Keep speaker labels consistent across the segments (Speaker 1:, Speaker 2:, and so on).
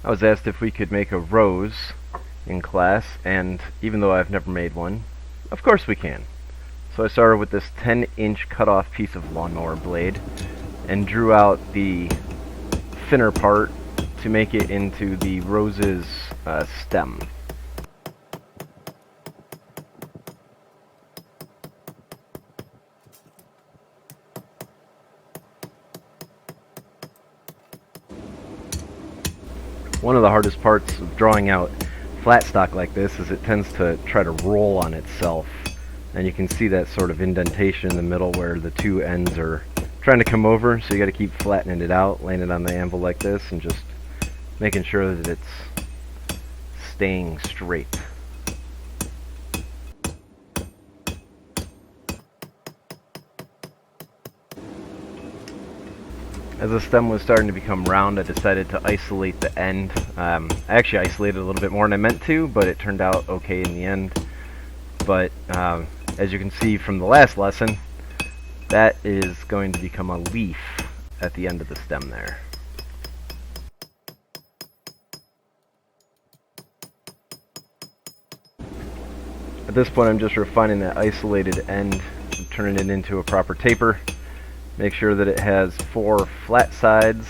Speaker 1: I was asked if we could make a rose in class, and even though I've never made one, of course we can. So I started with this 10-inch cut-off piece of lawnmower blade and drew out the thinner part to make it into the rose's stem. One of the hardest parts of drawing out flat stock like this is it tends to try to roll on itself, and you can see that sort of indentation in the middle where the two ends are trying to come over, so you got to keep flattening it out, laying it on the anvil like this, and just making sure that it's staying straight. As the stem was starting to become round, I decided to isolate the end. I actually isolated a little bit more than I meant to, but it turned out okay in the end. But as you can see from the last lesson, that is going to become a leaf at the end of the stem there. At this point, I'm just refining that isolated end, turning it into a proper taper. Make sure that it has 4 flat sides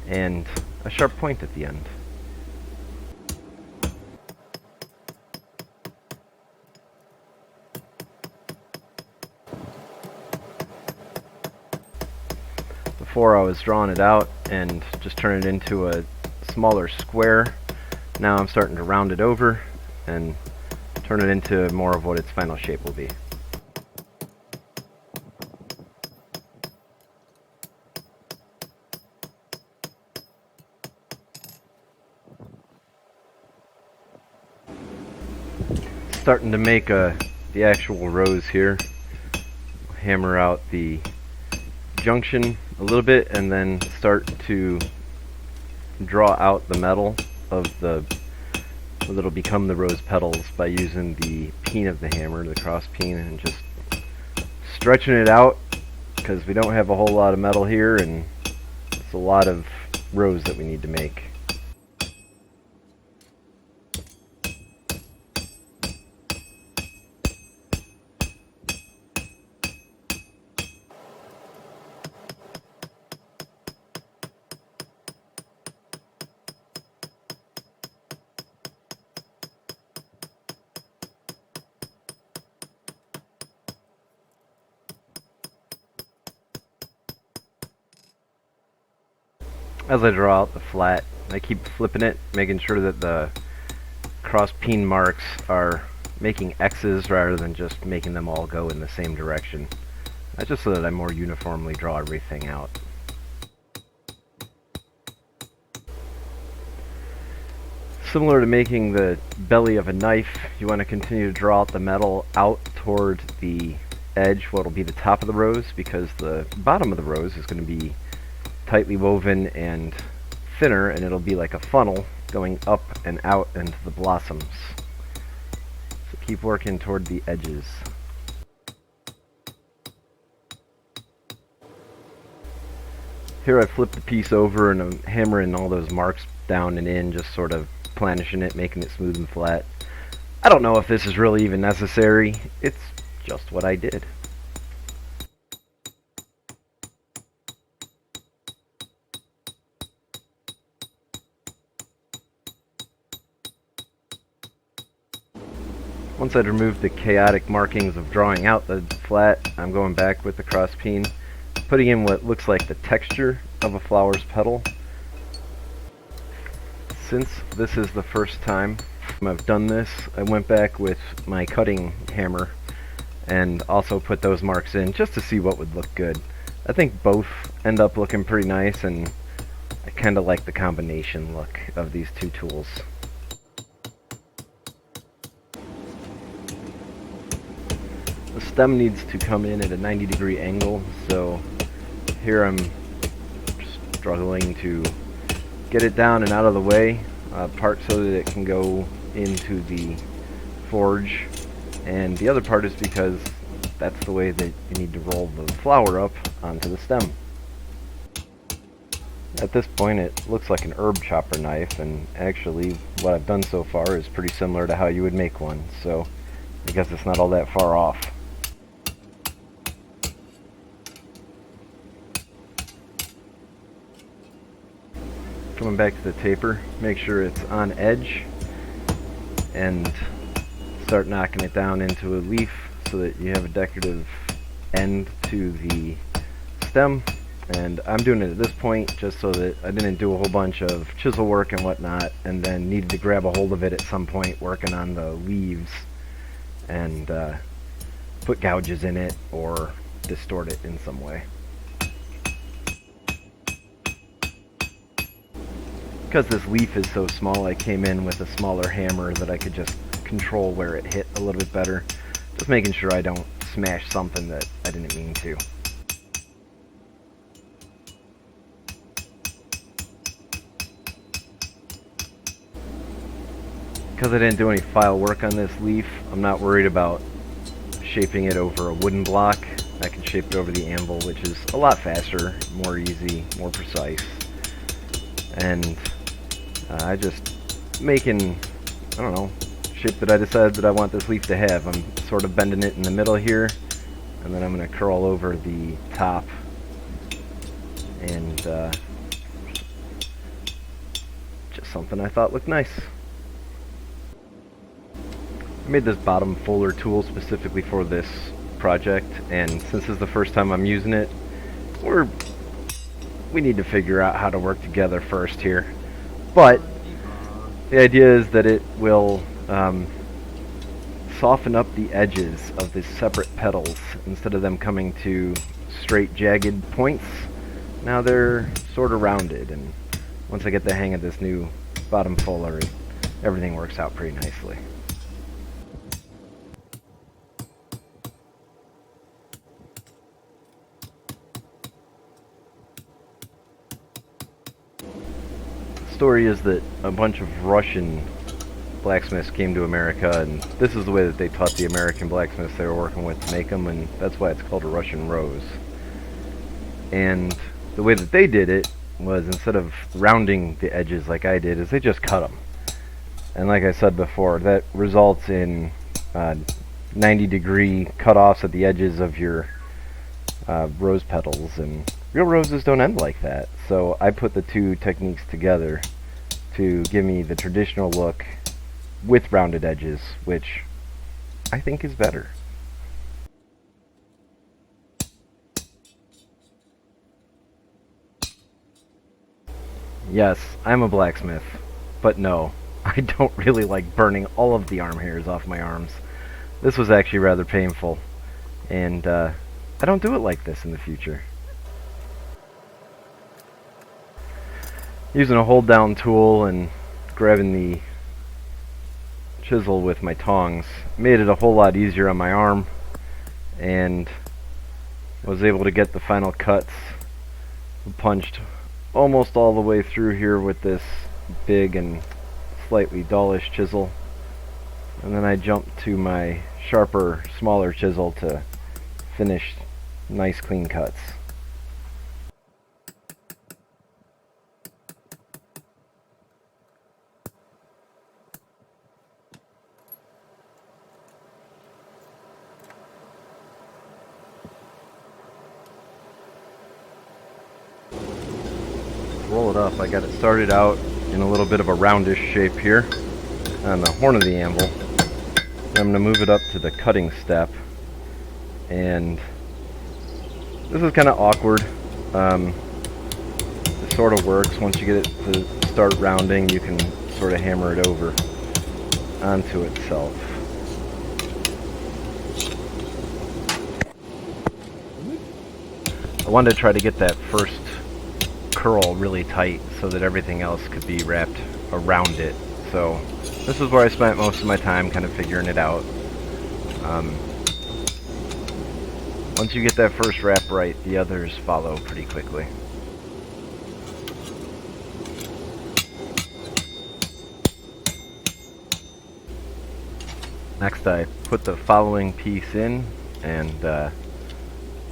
Speaker 1: and a sharp point at the end. Before I was drawing it out and just turning it into a smaller square. Now I'm starting to round it over and turn it into more of what its final shape will be. Starting to make the actual rose here. Hammer out the junction a little bit and then start to draw out the metal of that'll become the rose petals by using the peen of the hammer, the cross peen, and just stretching it out because we don't have a whole lot of metal here and it's a lot of rose that we need to make. As I draw out the flat, I keep flipping it, making sure that the cross peen marks are making X's rather than just making them all go in the same direction. That's just so that I more uniformly draw everything out. Similar to making the belly of a knife, you want to continue to draw out the metal out toward the edge, what will be the top of the rose, because the bottom of the rose is going to be tightly woven and thinner, and it'll be like a funnel going up and out into the blossoms. So keep working toward the edges. Here I flip the piece over and I'm hammering all those marks down and in, just sort of planishing it, making it smooth and flat. I don't know if this is really even necessary. It's just what I did. Once I'd removed the chaotic markings of drawing out the flat, I'm going back with the cross peen, putting in what looks like the texture of a flower's petal. Since this is the first time I've done this, I went back with my cutting hammer and also put those marks in just to see what would look good. I think both end up looking pretty nice, and I kind of like the combination look of these two tools. The stem needs to come in at a 90-degree angle, so here I'm struggling to get it down and out of the way, part so that it can go into the forge, and the other part is because that's the way that you need to roll the flower up onto the stem. At this point it looks like an herb chopper knife, and actually what I've done so far is pretty similar to how you would make one, so I guess it's not all that far off. Coming back to the taper, make sure it's on edge and start knocking it down into a leaf so that you have a decorative end to the stem. And I'm doing it at this point just so that I didn't do a whole bunch of chisel work and whatnot and then needed to grab a hold of it at some point working on the leaves and put gouges in it or distort it in some way. Because this leaf is so small, I came in with a smaller hammer that I could just control where it hit a little bit better. Just making sure I don't smash something that I didn't mean to. Because I didn't do any file work on this leaf, I'm not worried about shaping it over a wooden block. I can shape it over the anvil, which is a lot faster, more easy, more precise. And I just making, I don't know, shape that I decided that I want this leaf to have. I'm sort of bending it in the middle here, and then I'm going to curl over the top and just something I thought looked nice. I made this bottom fuller tool specifically for this project, and since this is the first time I'm using it, we need to figure out how to work together first here. But the idea is that it will soften up the edges of the separate petals instead of them coming to straight jagged points. Now they're sort of rounded, and once I get the hang of this new bottom fuller, everything works out pretty nicely. The story is that a bunch of Russian blacksmiths came to America, and this is the way that they taught the American blacksmiths they were working with to make them, and that's why it's called a Russian rose. And the way that they did it was, instead of rounding the edges like I did, is they just cut them. And like I said before, that results in 90-degree cutoffs at the edges of your rose petals, and real roses don't end like that. So I put the two techniques together to give me the traditional look with rounded edges, which I think is better. Yes, I'm a blacksmith, but no, I don't really like burning all of the arm hairs off my arms. This was actually rather painful, and I don't do it like this in the future. Using a hold down tool and grabbing the chisel with my tongs made it a whole lot easier on my arm, and was able to get the final cuts punched almost all the way through here with this big and slightly dullish chisel, and then I jumped to my sharper, smaller chisel to finish nice clean cuts. Roll it up. I got it started out in a little bit of a roundish shape here on the horn of the anvil. Then I'm going to move it up to the cutting step, and this is kind of awkward. It sort of works. Once you get it to start rounding, you can sort of hammer it over onto itself. I wanted to try to get that first curl really tight so that everything else could be wrapped around it. So this is where I spent most of my time kind of figuring it out. Once you get that first wrap right, the others follow pretty quickly. Next I put the following piece in and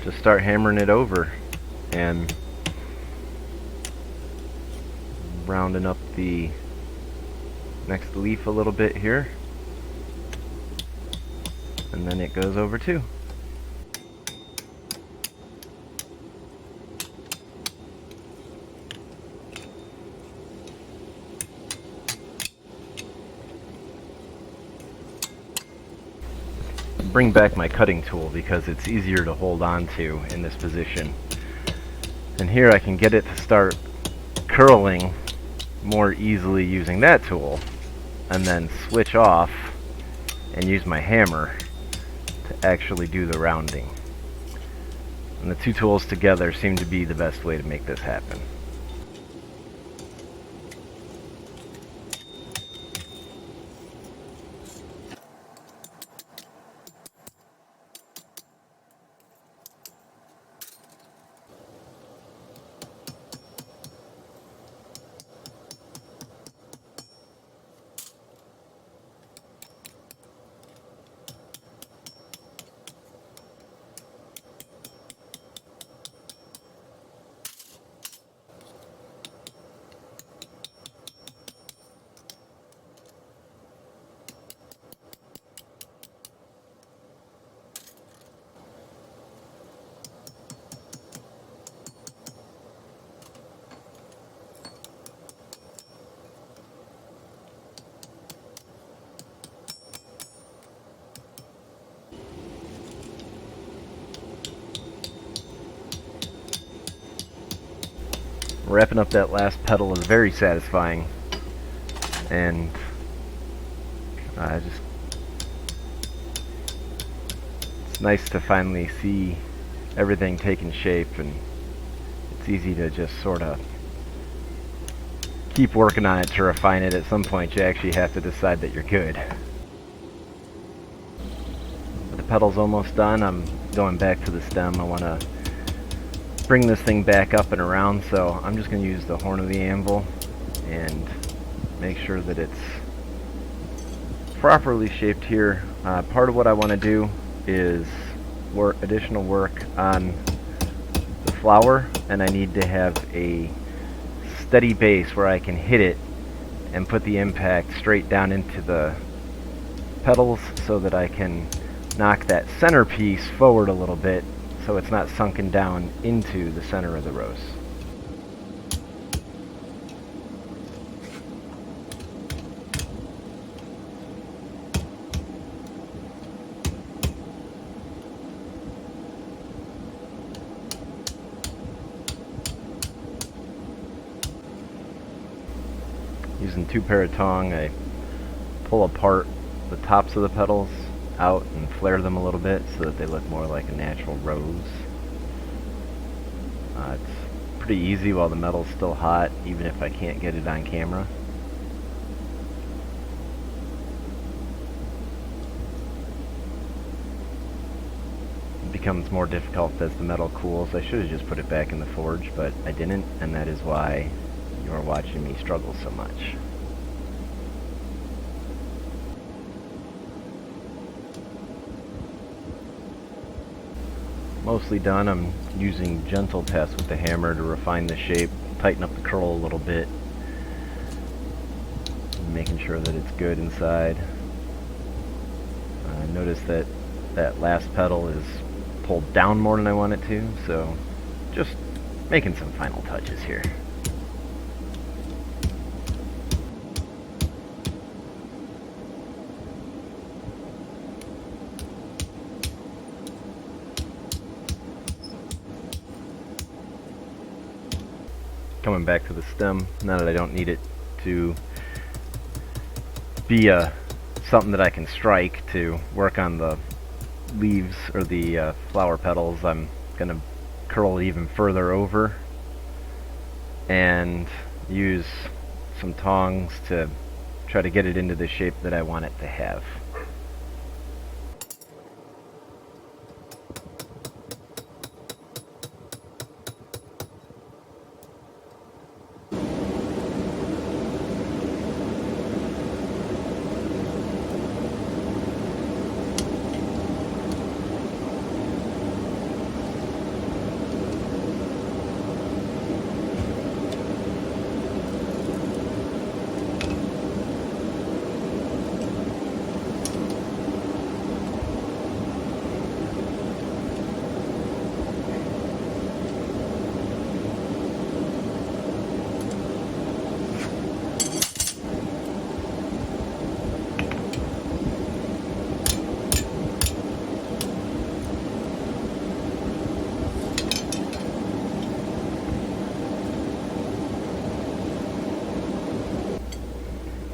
Speaker 1: just start hammering it over, and rounding up the next leaf a little bit here, and then it goes over too. Bring back my cutting tool because it's easier to hold on to in this position. And here I can get it to start curling more easily using that tool, and then switch off and use my hammer to actually do the rounding. And the two tools together seem to be the best way to make this happen. Wrapping up that last petal is very satisfying, and it's nice to finally see everything taking shape, and it's easy to just sort of keep working on it to refine it. At some point you actually have to decide that you're good. The petal's almost done. I'm going back to the stem. I want to bring this thing back up and around, so I'm just going to use the horn of the anvil and make sure that it's properly shaped here. Part of what I want to do is additional work on the flower, and I need to have a steady base where I can hit it and put the impact straight down into the petals so that I can knock that centerpiece forward a little bit so it's not sunken down into the center of the rose. Using two pair of tongue, I pull apart the tops of the petals out and flare them a little bit so that they look more like a natural rose. It's pretty easy while the metal's still hot, even if I can't get it on camera. It becomes more difficult as the metal cools. I should have just put it back in the forge, but I didn't, and that is why you're watching me struggle so much. Mostly done. I'm using gentle tests with the hammer to refine the shape, tighten up the curl a little bit, making sure that it's good inside. Notice that that last petal is pulled down more than I want it to, so just making some final touches here. Coming back to the stem, now that I don't need it to be something that I can strike to work on the leaves or the flower petals, I'm going to curl it even further over and use some tongs to try to get it into the shape that I want it to have.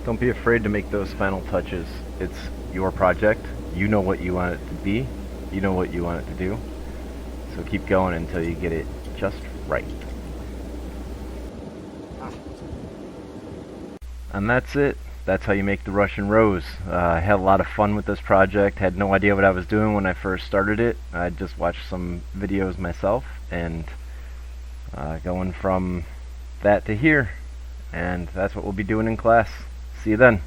Speaker 1: Don't be afraid to make those final touches. It's your project. You know what you want it to be. You know what you want it to do. So keep going until you get it just right. And that's it. That's how you make the Russian rose. I had a lot of fun with this project. Had no idea what I was doing when I first started it. I just watched some videos myself, and going from that to here. And that's what we'll be doing in class. See you then.